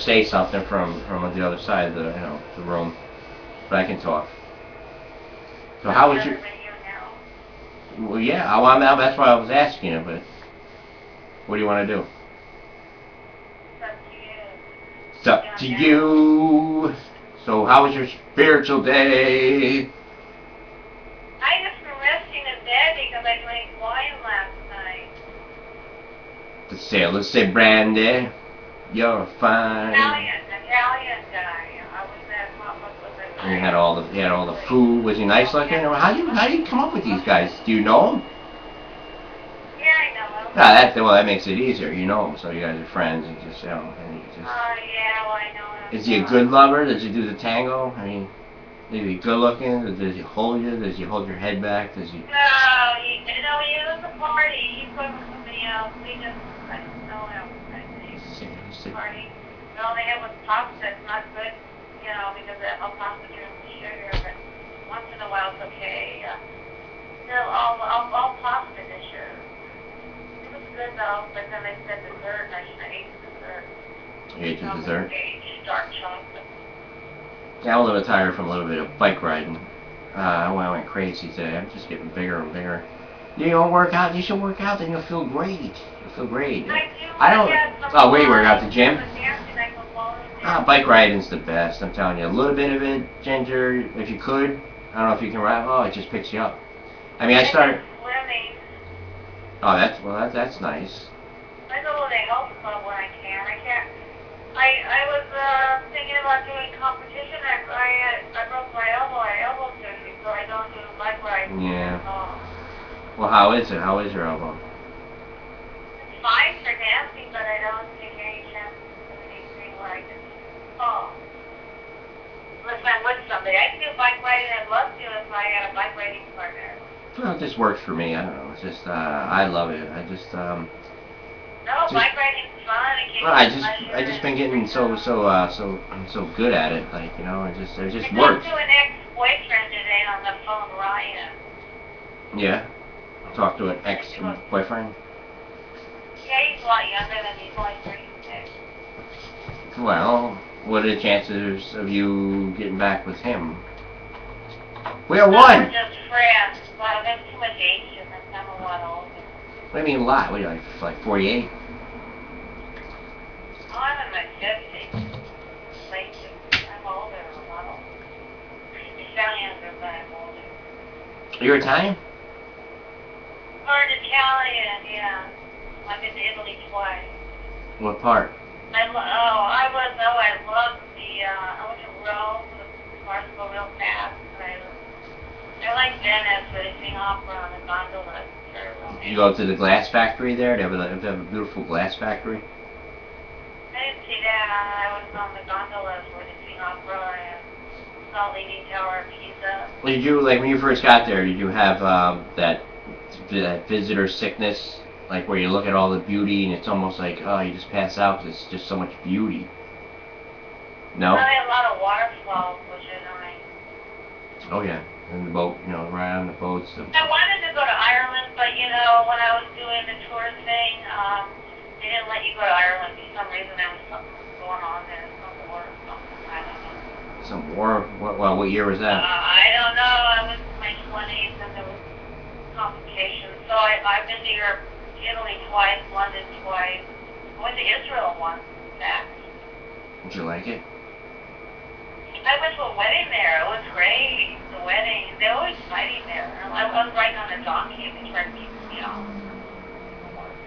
say something from the other side of the the room, but I can talk. So how was your? Well, yeah, that's why I was asking you. But what do you want to do? It's up to you. So how was your spiritual day? I just been resting in bed because I drank wine last night. Let's say, Brandy, you're fine. Italian guy. I was at Papa with it. And he had all the food. Was he nice looking? How do you come up with these guys? Do you know him? Yeah, I know him. That makes it easier. You know him, so you guys are friends, and just yeah, well, I know him. Is he a good lover? Does he do the tango? I mean, is he good looking? Does he hold you? Does he hold your head back? Does he? No, he was a party. He put with somebody else. I didn't know him. Party. All they had was pasta. It's not good, because all pasta turns to sugar. But once in a while, it's okay. All pasta dishes. It was good though. But then they said dessert, and I should have ate the dessert. You ate the dessert? Dark chocolate. Yeah, I'm a little tired from a little bit of bike riding. I went crazy today. I'm just getting bigger and bigger. You don't work out. You should work out, then you'll feel great. You'll feel great. I don't. Oh, where you work out? The gym? Bike riding's the best. I'm telling you, a little bit of it, Ginger. If you could, I don't know if you can ride. Oh, it just picks you up. I mean, I started. Swimming. Oh, that's nice. I go to the health club when I can. I can't. I was thinking about doing competition. I broke my elbow. I elbow surgery, so I don't do bike riding. Yeah. Well, how is it? How is your elbow? It's fine for dancing, but I don't take any chances of anything like it. Unless I'm with somebody. I can do bike riding. I'd love to if I had a bike riding partner. Well, it just works for me. I don't know. It's just I love it. No, bike riding's fun. Well, I just been getting so good at it. Like it just I works. talked to an ex-boyfriend today on the phone, Ryan. Yeah. Talk to an ex-boyfriend. Yeah, he's a lot younger than me. He's only 36. Well, what are the chances of you getting back with him? We are one. We're just friends. Well, there's too much age difference. I'm a lot older. What do you mean a lot? What are you like 48? Oh, I'm in my 50s. Late 50s. I'm older, a lot older. You sound younger, but I'm older. You're Italian? Part Italian, yeah. I've been to Italy twice. What part? I went to Rome. The cars go real fast. I like Venice, where they sing opera on the gondola. You go to the glass factory there? They have a beautiful glass factory? I didn't see that. I was on the gondolas where they sing opera and saw Leaning Tower of Pisa. Did you, like, when you first got there, did you have that visitor sickness? Like, where you look at all the beauty and it's almost like, oh, you just pass out because it's just so much beauty. No? Well, they had a lot of waterfalls, which is nice. Oh, yeah. And the boat, right on the boats. I wanted to go to Ireland, but, when I was doing the tour thing, they didn't let you go to Ireland for some reason. There was something going on there, some war or something. I don't know. Some war? What year was that? I don't know. I was in my 20s and there was complications. So I've been to Europe, Italy twice, London twice. I went to Israel once, back. Did you like it? I went to a wedding there. It was great. The wedding. They're always fighting there. I was riding on a donkey and they tried to keep me off.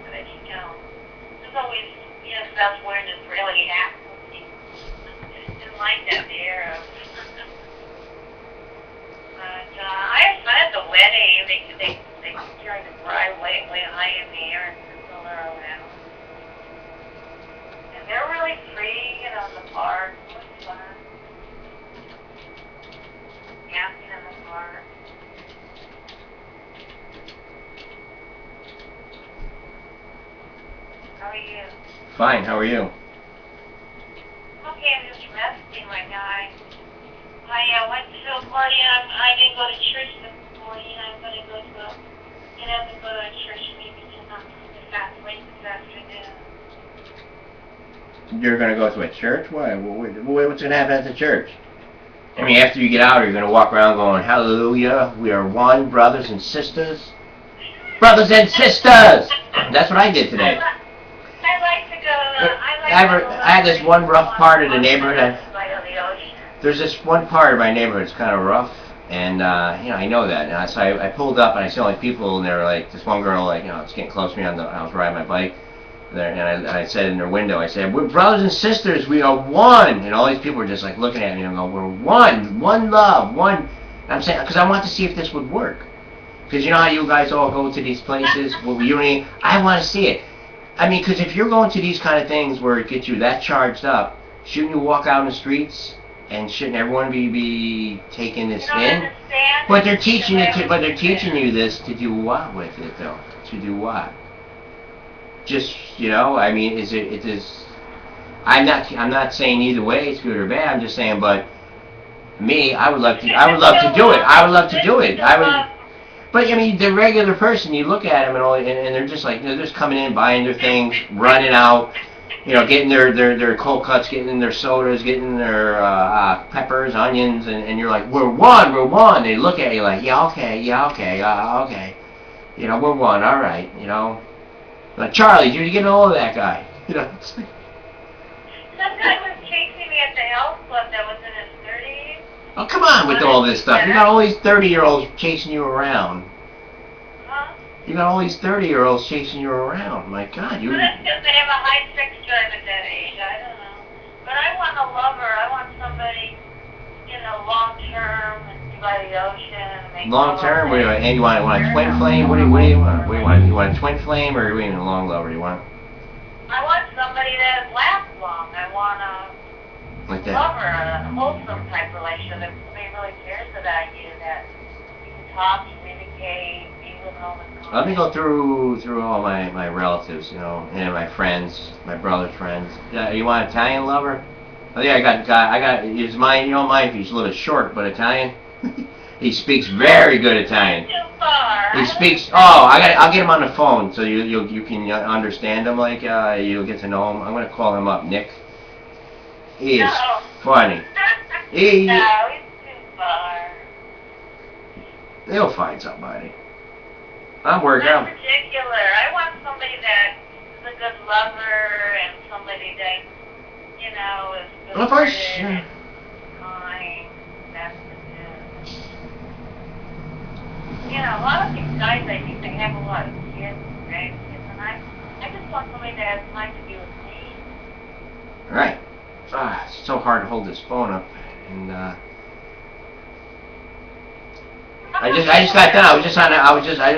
So they there's always, stuff wearing Israeli hats. Didn't like that there. But I had fun at the wedding. They carried the bride way high in the air and circled her around. And they're really free, in the park. It was fun. Dancing in the park. How are you? Fine, how are you? Okay, I'm just resting right now. I went to a party and I didn't go to church this morning. I'm going to go to a church maybe tonight, late this afternoon. You're gonna go to a church? Why? What's gonna happen at the church? I mean, after you get out, you're gonna walk around going, "Hallelujah, we are one, brothers and sisters." Brothers and sisters! That's what I did today. I like to go. I had this one rough part of the neighborhood. There's this one part of my neighborhood that's kind of rough, and I know that. And so I pulled up, and I saw like people, and they were like, this one girl, like, it's getting close to me. I was riding my bike there, and I said in their window, I said, "We're brothers and sisters. We are one." And all these people were just like looking at me and going, "We're one love, one." And I'm saying, because I want to see if this would work. Because you know how you guys all go to these places? I want to see it. I mean, because if you're going to these kind of things where it gets you that charged up, shouldn't you walk out in the streets? And shouldn't everyone be taking this in? But they're teaching you this to do what with it, though? To do what? Just, I mean, it is. I'm not saying either way it's good or bad. I'm just saying, but me, I would love to do it. I would love to do it. But I mean, the regular person, you look at them and they're just like, they're just coming in, buying their things, running out, getting their cold cuts, getting their sodas, getting their peppers, onions, and you're like, we're one. They look at you like, yeah, okay, okay. We're one, all right, Like, Charlie, did you get all of that guy? Some guy was chasing me at the health club that was in his 30s. Oh, come on with all this stuff. You got all these 30-year-olds chasing you around. Huh? You got all these 30-year-olds chasing you around. My God, you... Well, that's because they have a high sex drive at that age. I don't know. But I want a lover. I want somebody, long-term, and by the ocean. Long-term? And you want a twin flame? What do you want? What do you want? You want a twin flame or even a long lover? You want? I want somebody that lasts long. I want a... Like that. Lover, a wholesome type relationship that somebody really cares about you, that you can talk, communicate, be with all the time. Let me go through all my relatives, and my friends, my brother's friends. You want an Italian lover? I think I got. He's mine. You don't mind if he's a little bit short, but Italian. He speaks very good Italian. Too far. He speaks. I'll get him on the phone so you can understand him. Like you'll get to know him. I'm gonna call him up, Nick. He is funny. No, he's too far. He'll find somebody. I'm working out. In particular, I want somebody that is a good lover and somebody that, is good and kind. That's the good. A lot of these guys, I think they have a lot of kids, grandkids, and I just want somebody that has time to be with me. Right. It's so hard to hold this phone up, and I just got done. I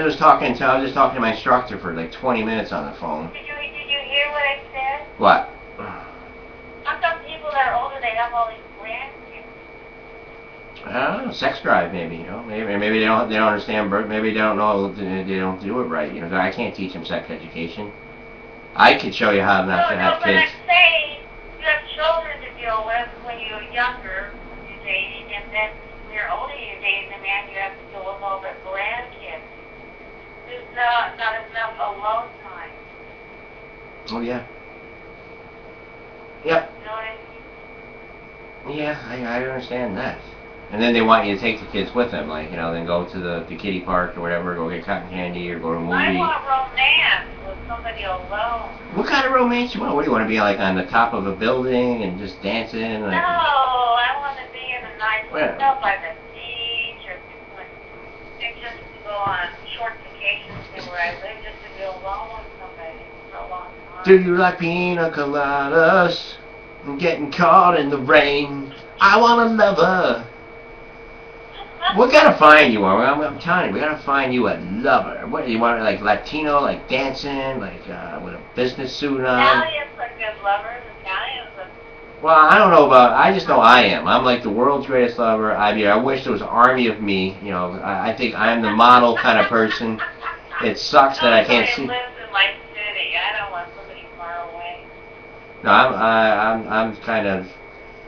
was talking to my instructor for like 20 minutes on the phone. Did you hear what I said? What? Some people that are older, they have all these grandkids. I don't know, sex drive maybe, maybe they don't understand, maybe they don't know, they don't do it right, I can't teach them sex education. I could show you how not to have kids. But I'm saying, you have children to deal with when you're younger, when you're dating, and then when you're older, you're dating a man, you have to deal with all their grandkids. There's not enough alone time. Oh, yeah. Yep. You know what I mean? Yeah, I understand that. And then they want you to take the kids with them, like, then go to the kiddie park or whatever, go get cotton candy or go to a movie. I want romance with somebody alone. What kind of romance you want? What do you want to be like on the top of a building and just dancing? Like, no, I want to be in a nice hotel by the beach or just to go on short vacations where I live, just to be alone with somebody for a long time. Do you like pina coladas and getting caught in the rain? I want a lover. We gotta find you. I'm telling you, we gotta find you a lover. What do you want? Like Latino, like dancing, like with a business suit on. Italians are good lovers. Italians are. Well, I don't know about. I just know I am. I'm like the world's greatest lover. I wish there was an army of me. I think I'm the model kind of person. It sucks that I can't see. Lives in Light City. I don't want somebody far away. No, I'm kind of.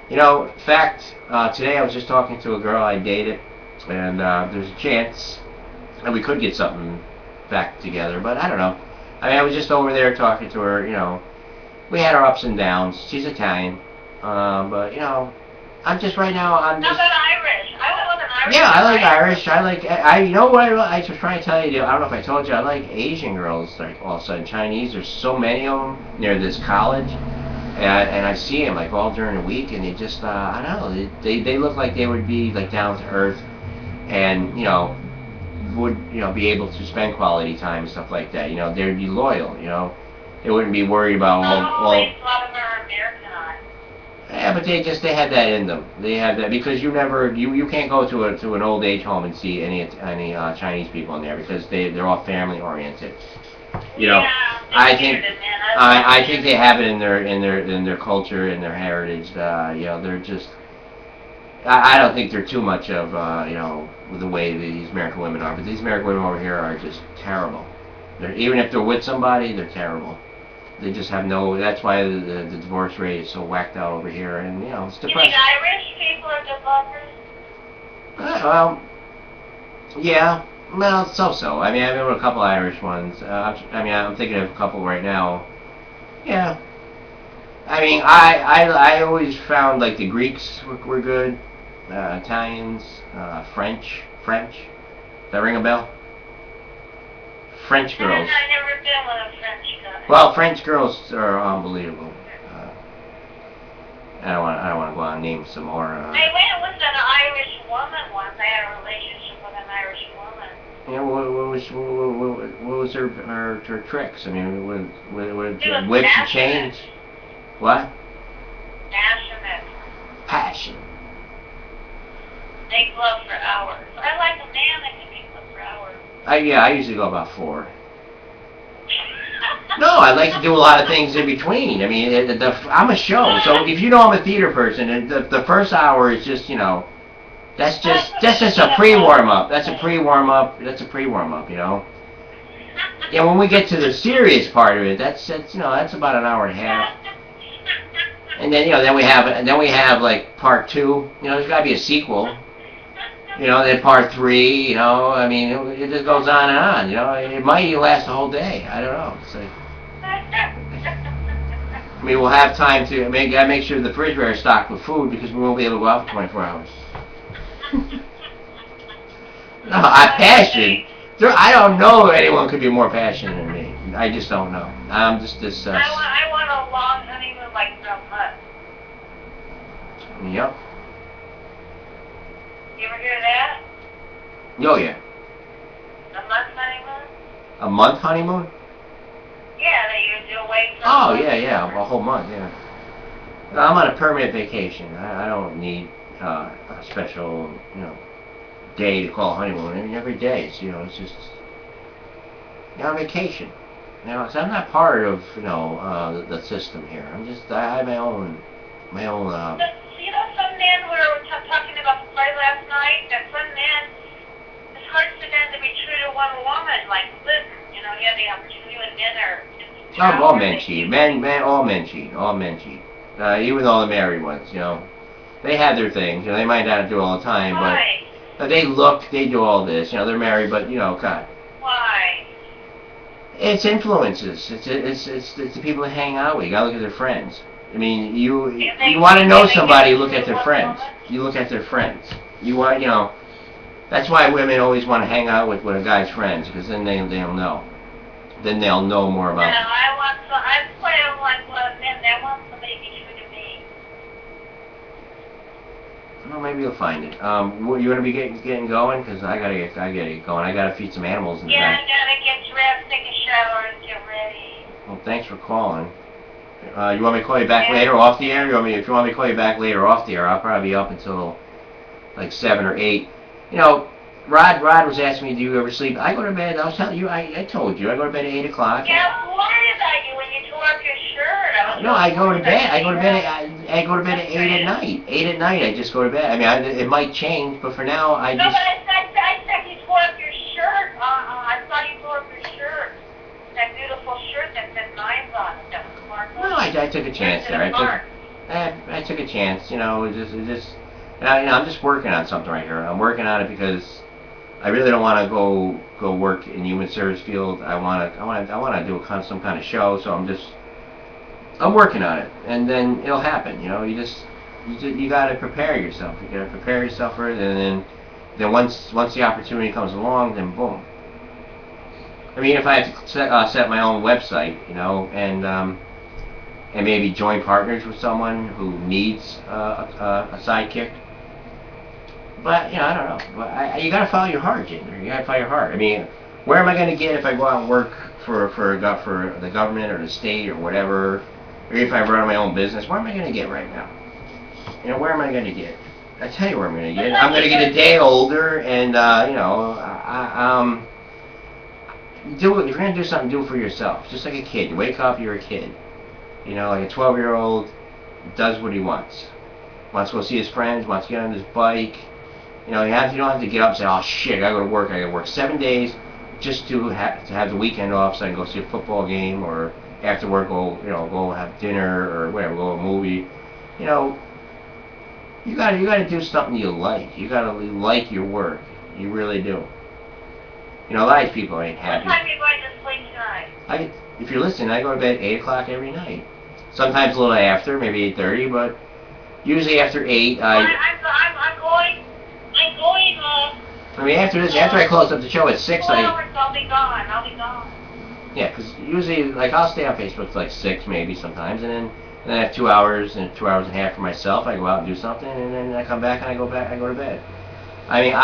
In fact, today I was just talking to a girl I dated. And there's a chance that we could get something back together, but I don't know. I mean, I was just over there talking to her, we had our ups and downs. She's Italian, but you know, I'm just right now. I'm How just. about Irish? I was an Irish. Yeah, I like right? Irish. I like. You know what? I was trying to tell you. I don't know if I told you. I like Asian girls. Like all of a sudden, Chinese. There's so many of them near this college, and I see them like all during the week, and they just. I don't know. They look like they would be like down to earth, and you know, would be able to spend quality time and stuff like that. You know, they'd be loyal. You know, they wouldn't be worried about all. A lot of them are Americanized. Yeah, but they had that in them. They have that because you can't go to an old age home and see any Chinese people in there because they're all family oriented. You know, Yeah, I think they have it in their culture and their heritage. You know, they're just. I don't think they're too much of you know the way these American women are, but these American women over here are just terrible. Even if they're with somebody, they're terrible. They just have no. That's why the divorce rate is so whacked out over here, and you know it's You depressing. think Irish people are divorcers? Well, yeah. Well, so. I mean, I've been with a couple Irish ones. I mean, I'm thinking of a couple right now. Yeah. I mean, I always found like the Greeks were good. Italians, French. Does that ring a bell? French girls. I've never been with a French guy. Well, French girls are unbelievable. I don't want to go on and name some more. I went with an Irish woman once. I had a relationship with an Irish woman. You know, what was her tricks? I mean, what She was whips and passionate. chains? What? Passionate. Passion. Make love for hours. I like a man that can make love for hours. I usually go about 4. No, I like to do a lot of things in between. I mean, I'm a show, so if you know I'm a theater person, and the first hour is just that's just a pre-warm up. That's a pre-warm up. You know. Yeah, when we get to the serious part of it, that's about an hour and a half. And then then we have like part 2. You know, there's got to be a sequel. You know, then part 3. You know, I mean, it just goes on and on. You know, it might last a whole day. I don't know. It's like, I mean, we'll have time to make sure the refrigerator is stocked with food because we won't be able to go out for 24 hours. No, I'm passionate. I don't know anyone could be more passionate than me. I just don't know. I'm just this. I want a long honeymoon like from Hutt. Yep. You ever hear that? Oh yeah. A month honeymoon? A month honeymoon? Yeah, that you do away from. Oh yeah, a whole month. Yeah. I'm on a permanent vacation. I don't need a special day to call honeymoon. I mean, every day it's just on vacation. You know, so I'm not part of the system here. I have my own. You know, some men were talking about the play last night. That some men, it's hard for them to be true to one woman. Like, listen, you have the opportunity when men are. All men cheat. All men cheat. Even though the married ones, they have their things. They might not do it all the time, Why? but they do all this. They're married, but God. Why? It's influences. It's the people that hang out with. You gotta look at their friends. I mean, you want to know somebody, look at their friends. You look at their friends. You want, that's why women always want to hang out with a guy's friends, because then they'll know. Then they'll know more about. No, I want men that want somebody to be true to me. Well, maybe you'll find it. You want to be getting going? Because I gotta get going. I gotta feed some animals in the Yeah, back. I gotta get dressed, take a shower, and get ready. Well, thanks for calling. You want me to call you back later off the air? If you want me to call you back later off the air, I'll probably be up until like 7 or 8. Rod was asking me, do you ever sleep? I go to bed. I was telling you, I told you, I go to bed at 8 o'clock. Yeah, I was worried about you when you tore up your shirt. No, I go to bed. I go to bed at 8 at night. 8 at night, I just go to bed. I mean, it might change, but for now, I No, just. but I said you tore up your shirt. I saw you tore up your shirt. That beautiful shirt that said Nines on it. That was marked. No, I took a chance there. I took a chance. I'm just working on something right here. I'm working on it because I really don't want to go work in human service field. I want to do some kind of show. So I'm just I'm working on it, and then it'll happen. You know, you got to prepare yourself. You got to prepare yourself for it, and then once the opportunity comes along, then boom. I mean, if I have to set my own website, you know, and maybe join partners with someone who needs a sidekick. But you know, I don't know. But you gotta follow your heart, Jinder. You gotta follow your heart. I mean, where am I gonna get if I go out and work for the government or the state or whatever, or if I run my own business? Where am I gonna get right now? You know, where am I gonna get? I tell you where I'm gonna get. I'm gonna get a day older, and you know, do it. If you're gonna do something, do it for yourself. Just like a kid. You wake up, you're a kid. You know, like a 12-year-old does what he wants. Wants to go see his friends. Wants to get on his bike. You know, you don't have to get up and say, oh shit, I gotta work. I gotta work 7 days just to have the weekend off so I can go see a football game, or after work go have dinner or whatever, go to a movie. You know, you gotta do something you like. You gotta like your work. You really do. You know, a lot of people ain't happy. What time are you going to sleep tonight? If you're listening, I go to bed at 8 o'clock every night. Sometimes a little after, maybe 8:30, but usually after 8. I'm going. I mean, after I close up the show at 6, 4 hours, I'll be gone. Yeah, because usually, like, I'll stay on Facebook till like 6 maybe sometimes, and then I have 2 hours and 2 hours and a half for myself. I go out and do something, and then I come back and I go to bed. I mean,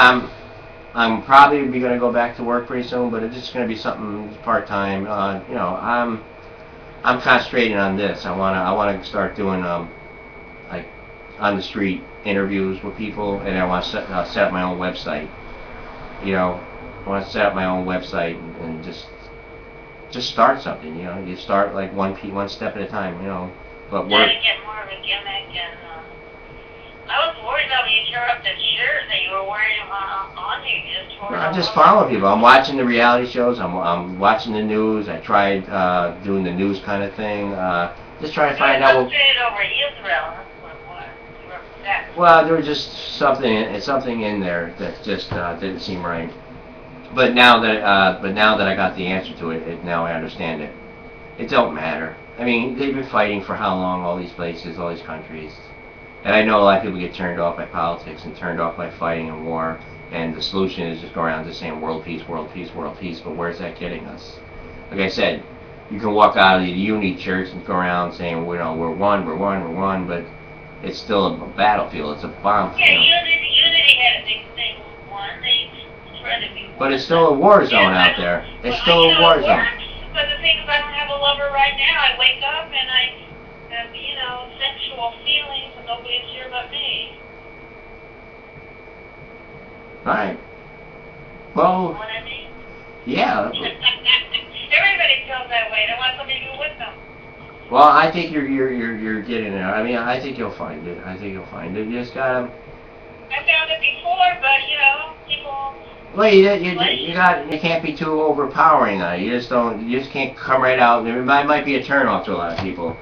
I'm probably going to go back to work pretty soon, but it's just going to be something part-time. You know, I'm concentrating on this. I want to start doing like on the street interviews with people, and I want to set up my own website. You know, I want to set up my own website and just start something. You know, you start like one step at a time. You know, but work. To get more of a gimmick, and I was worried that when you tore up that shirt that you were wearing on you. You just tore it I'm just off. following people. I'm watching the reality shows. I'm watching the news. I tried doing the news kind of thing. Just trying to find out. It over Israel. That's what it was. You were upset. Well, there was just something in there that just didn't seem right. But now that I got the answer to it, now I understand it. It don't matter. I mean, they've been fighting for how long? All these places, all these countries. And I know a lot of people get turned off by politics and turned off by fighting and war. And the solution is just go around just saying world peace, world peace, world peace. But where's that getting us? Like I said, you can walk out of the Unity Church and go around saying, we're one, but it's still a battlefield. It's a bomb. Yeah, Unity had a big thing with one. They tried to be one. But it's still a war zone out there. It's still a war zone. But the thing is, I don't have a lover right now. I wake up and I have, sexual feelings, and nobody's here but me. Alright. Well, You know what I mean? yeah. Everybody feels that way. They want somebody to be with them. Well, I think you're getting there. I mean, I think you'll find it. You just gotta. I found it before, but people. Well, you can't be too overpowering now. You just can't come right out. It might be a turn off to a lot of people.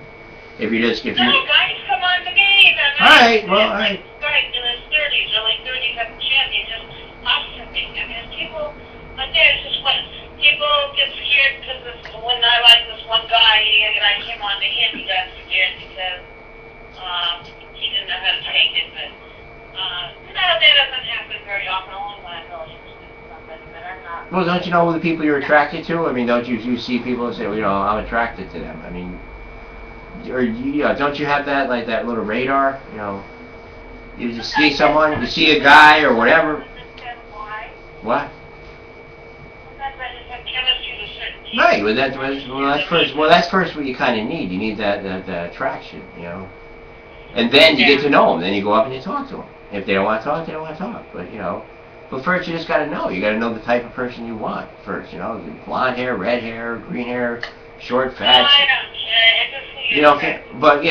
If you. No, guys come on the game. Alright, alright. Guys in his 30s, early 30s, have a chance. He's just ostracism. I mean, people, like that, it's just when people get scared because when I like this one guy, and I came on to him, he got scared because he didn't know how to take it. But, that doesn't happen very often. Only when I'm really interested in somebody, but I'm not. Well, don't you know the people you're attracted to? I mean, don't you see people and say, well, I'm attracted to them? I mean, or don't you have that that little radar? You just see someone, you see a guy or whatever. What? Right. Well, that's first what you kind of need. You need that attraction, and then you get to know them. Then you go up and you talk to them. If they don't want to talk, they don't want to talk. But first you just got to know. You got to know the type of person you want first. Blonde hair, red hair, green hair, short, fat. I don't care. But you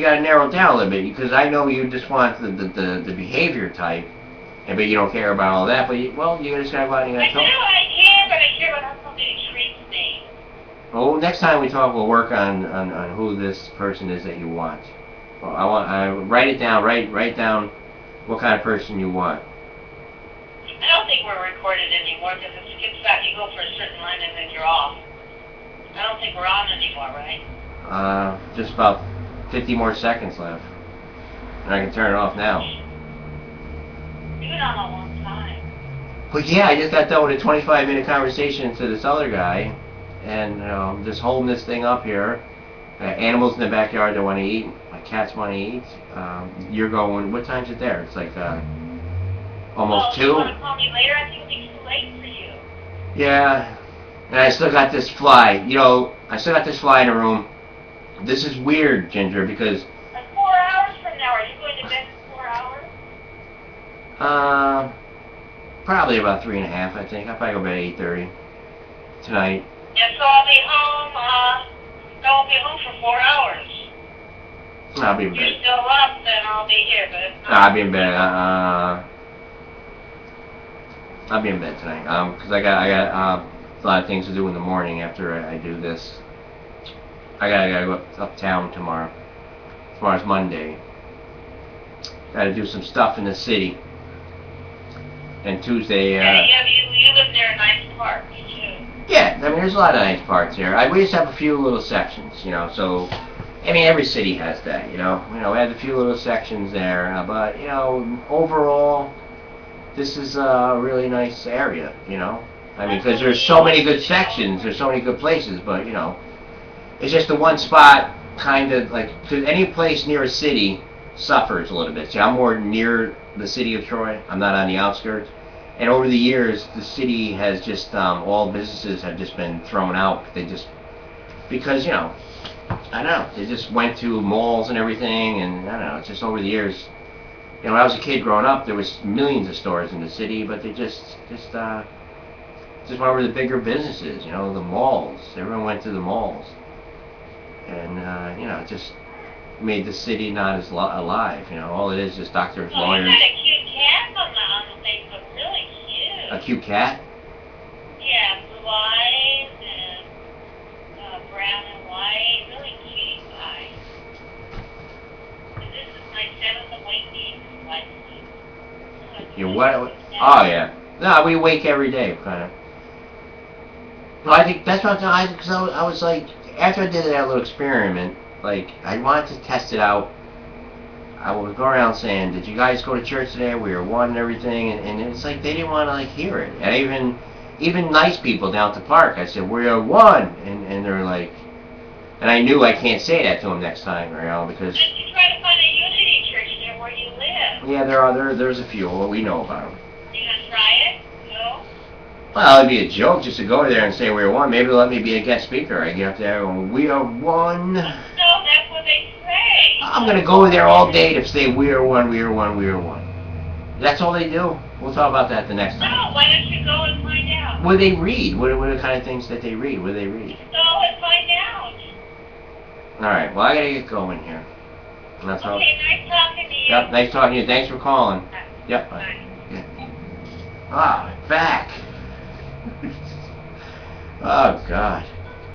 got to narrow it down a little bit, because I know you just want the behavior type, but you don't care about all that. But you just got to go out and you got to talk. I care about how somebody treats me. Well, next time we talk, we'll work on who this person is that you want. Well, I write it down. Write down what kind of person you want. I don't think we're recorded anymore because it skips out. You go for a certain line and then you're off. I don't think we're on anymore, right? Just about 50 more seconds left. And I can turn it off now. You've been on a long time. But yeah, I just got done with a 25-minute conversation to this other guy, and just holding this thing up here. Animals in the backyard that want to eat. My cats want to eat. You're going. What time's it there? It's like almost 2. You want to call me later? I think it'll be too late for you. Yeah, and I still got this fly. I still got this fly in the room. This is weird, Ginger, because. Like 4 hours from now, are you going to bed for 4 hours? Probably about 3.5. I think I'll probably go to bed at 8:30 tonight. Yeah, so I'll be home. I'll be home for 4 hours. I'll be in You're bed. still up, then I'll be here, but if not. I'll be in bed. I'll be in bed tonight. Cause I got a lot of things to do in the morning after I do this. I gotta go uptown tomorrow. Tomorrow's Monday. Gotta do some stuff in the city. And Tuesday. Yeah, you live near a nice park, too. Yeah, I mean, there's a lot of nice parts here. We just have a few little sections, so, I mean, every city has that, we have a few little sections there, but, overall, this is a really nice area, I mean, because there's so many good sections, there's so many good places, but, it's just the one spot, kind of, like, because any place near a city suffers a little bit. See, I'm more near the city of Troy, I'm not on the outskirts. And over the years, the city has just, all businesses have just been thrown out. Because, I don't know, they just went to malls and everything, and I don't know, it's just over the years. When I was a kid growing up, there was millions of stores in the city, but they just went over to the bigger businesses, the malls. Everyone went to the malls. And, it just made the city not as alive, all it is just doctors, lawyers. You had a cute cat on the Facebook, really cute. A cute cat? Yeah, blue eyes and brown and white, really cute eyes. And this is my 7th awakening license. You what? Oh yeah. No, we wake every day, kind of. Well, I think that's what I was like, after I did that little experiment, like, I wanted to test it out. I would go around saying, did you guys go to church today? We were one and everything, and it's like they didn't want to hear it. And even nice people down at the park, I said, we are one, and they're like, and I knew I can't say that to them next time, because. Just to try to find a unity church near where you live. Yeah, there's a few. We know about them. You gonna try it? No. Well, it'd be a joke just to go there and say we're one. Maybe they'll let me be a guest speaker. I get up there and we are one. No, that's what they say. I'm going to go there all day to say we are one, we are one, we are one. That's all they do. We'll talk about that the next time. No, why don't you go and find out? What do they read? What are the kind of things that they read? What do they read? Go and find out. All right, well, I got to get going here. And that's all. Okay, nice talking to you. Yep, nice talking to you. Thanks for calling. Bye. Yep. Bye. Yeah. Ah, back. Oh, God.